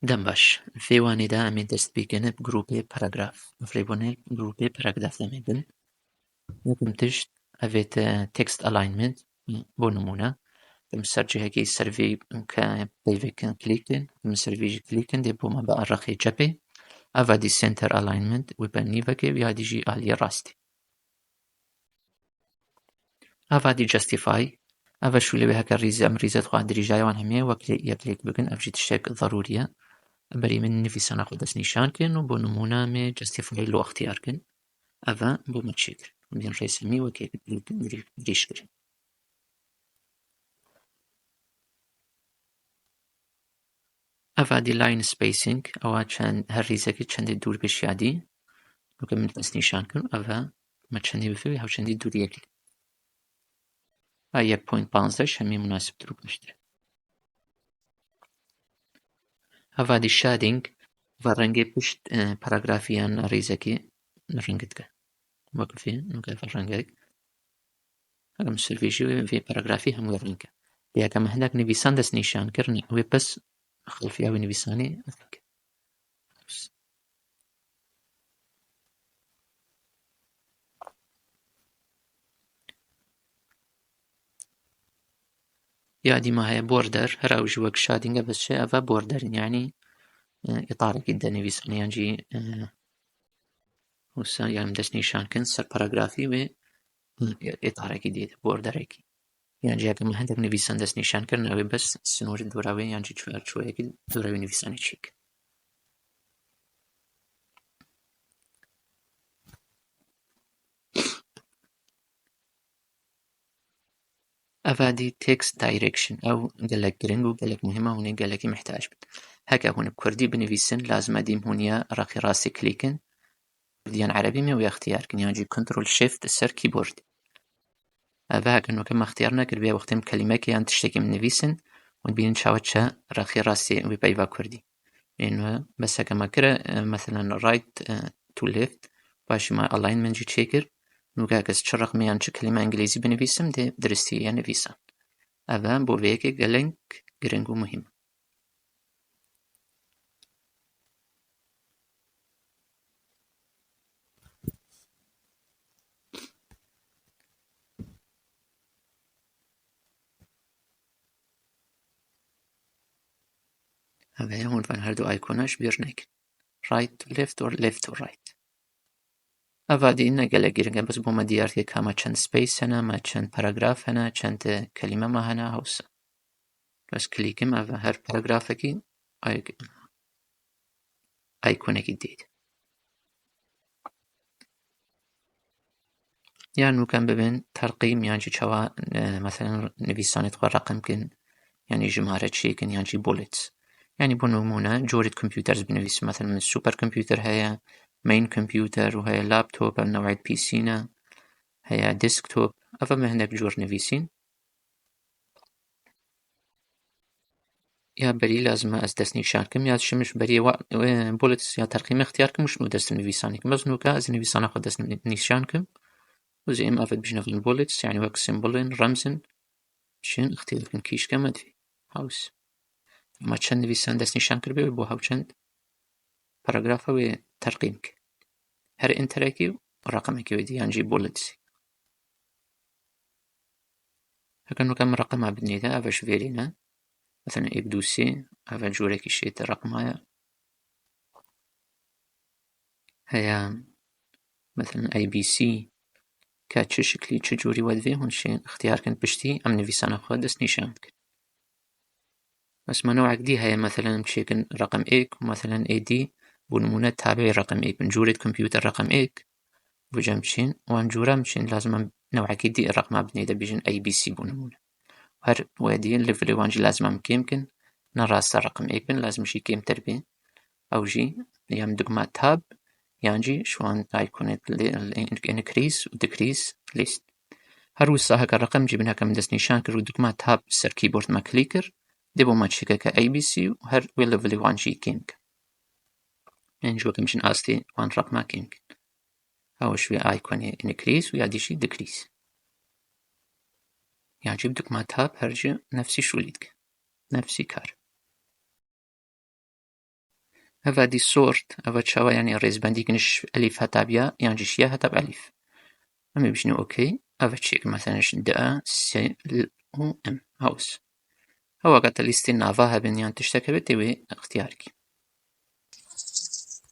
دەم باش فێوانێدا ئەمێ دەست پێکەنە گروپێ پاراگراف فڕێبوونێ گروپێ پاراگراف دەمێ بن یەکەم تشت ئەڤێتە تێکست ئەلاینمنت بۆ نمونە من سەرجەهەکەی سەرڤەی کە پەیڤەکەن کلیکن من سەرڤێژی کلیکن دێ بۆمە بە ئەڕەخی چەپێ ئەڤادی سێنتەر ئەلاینمنت وێ بە نیڤەکێ یادیژی ئالیە ڕاستی ئەڤادی جەستیفای ئەڤە شولەوێ هەکە ریزە ئەم ریزەت خوا دریژایەوان هەمەیە وەک یەکلێک بگن ئەڤژی تشتێک ضەروریە بەری من نویسانە خۆ دەست نیشانکن و بۆ نمونە مێ جەستیفای لۆ اختیارکن ئەڤە بۆمە چێکرد بێن ڕێسەمی وەکێک دریشکرد ئەڤادی لاین سپەیسینگ ئەوە چەند هەر ریزەکە چەندێک دوور بێشیادی وەکە من دەست نیشانکردم ئەڤە مە چەندی بفێ هەوچەندی دووریەکی یەک پۆینت پانزدەش هەمی مناسبتر و باشترە ئەڤادی شادینگ ڤە ڕەنگێ پشت پاراگرافیان ریزەکێ ڕەنگت کە وەک فێ نوکە ڕەنگێک ئەگەم سروێژی وێ پاراگرافی هەموو ڕەنگە یاکەمە هەندێک نویسان دەست نیشانکردن وێ بەس خەڵفیاوی نویسانی ڕەنگە یادیمە هەیە بۆردەر هەر ئەوژی وەک شادینگە بەسشێ ئەڤە بۆردەرن یعنی ئیطارێکی دەنویسن یانجی وسا یان دەست نیشانکردن سەر پاراگرافی وێ ئیطارێکی دێت بۆردەرێکی یانجی یاکەمە هەندێک نویسان دەست نیشانکردن ئەوێ بەس سنووری دووراوێ یانجی چوارچوەیەکی دووراوی نویسانی چیک ئەڤادی تێکست دایرێکشن ئەو گەلێک گرنگ و گەلێک مهمە هونێ گەلێکی محتاج بن هەکە هونە کوردی بنویسن لازمە دیم هونیە ڕەقی ڕاستی کلیکن کوردیان عەرەبی مێ و اختیارکن یانجی کنترۆل شیفت سەر کیبۆرد ئەڤە هەکە نوکەم اختیار نەکرد بێ وەختیم کەلیمەکە یان تشتێکی منویسن ونبینن چاوە چە ڕەقی ڕاستی وێ پەیڤا کوردی ئێنوە بەس هەکەمە کرە مەثەلەن ڕایت تو لێفت باشیما ئەلاینمنتجی چێ کرد نوکە کەس چ ڕەقمیان چ کەلیمە ئینگلیزی بنویسم دێ درستیە نویسان ئەڤە بۆ vەیەکێ گەلێنگ گرنگ و مهم ئەڤەیە هونڤان هەردوو ئایکۆنەش بیر نەکەن right to left or left to right ئەڤادی ئینە گەلێک گرنگە بەس بۆمە دیارکێ کامە چەند سپەیس هەنە مە چەند پاراگراف هەنە چەند کەلیمەمە هەنە هەوسە بەس کلیکم ئەڤە هەر پاراگرافێکی ئایکۆنێکی دێت یان نوکەم ببێن تەرقیم یانجی چاوە مەثەلەن نویسانێت خۆ ڕەقمکن یعنی ژمارە چێکن یانجی بۆلێت یعنی بۆ نمونە جۆرێت کۆمپیوتەرز بنویسم مەثەلەن من سوپەر کۆمپیوتەر هەیە مین کۆمپیوتەر و هەیە لاپتۆپە نەوعیت پیسینە هەیە دێسکتۆپ ئەڤە مە هەندێک جۆر نویسین یا بەری لازمە ئەس دەست نیشانکەم یا شمش بەری بۆلێت یا تەرقیمە اختیارکەم وش نو دەست نویسانێکم بەس نوکە ئەز نویسانە خۆ دەست نیشانکەم وزي ام افت بجنفن بوليتس يعني وك سيمبولين رمزن شين اختياركن كيشكا مدفي هاوس ما چند نویسان دەست نیشان کرد بێ بۆ هەوچەند پاراگرافە وێ تەرقیمک هەر ئینتەرێکی و ڕەقەمێکی وێ یانجی بۆلێتسی هەکە نوکەم ڕەقەما بنێدە ئەڤەش vێرینە مثلا ئێک دوو سێ ئەڤە جۆرێکی شێتە ڕەقمایە هەیە مثلا ئەی بی سی کە چ شکلی چ جۆری وەدوێ هون شێن اختیارکن پشتی ئەم نویسانە خۆ دەست نیشان کرد بس منوعك دي هي مثلا بشكل رقم إيك ومثلا اي دي بنمونة تابع رقم إيك من جورة كمبيوتر رقم إيك بجمشين وان جورة مشين لازم نوعك دي الرقم ابني ده بيجن اي بي سي بنمونة هر وادي الليفل وانجي لازم يمكن نراس رقم إيك بن لازم شي كيم تربي او جي يام دقمة تاب يانجي شوان ايكون انكريس وديكريس ليست هر وسا هكا الرقم جيبنا كم دس نشان كر ودقمة تاب سر كيبورد ما كليكر دبو ما تشيكا كأي بي سي وهر ويلفلي وان شي كينك يعني جو كمشن آستي وان رقم كينك أو شوي آيكوني انكريس ويادي شي ديكريس يعني جيب دقمة تاب هرجي نفسي شوليدك نفسي كار هذا دي سورت هذا تشاوى يعني الرئيس باندي كنش ألف هتابيا يعني جشيا هتاب ألف أما بشنو أوكي هذا تشيك مثلا دأ سي أو أم هاوس هو قد الاستنافة هبن يعني تشتكي بتوي اختيارك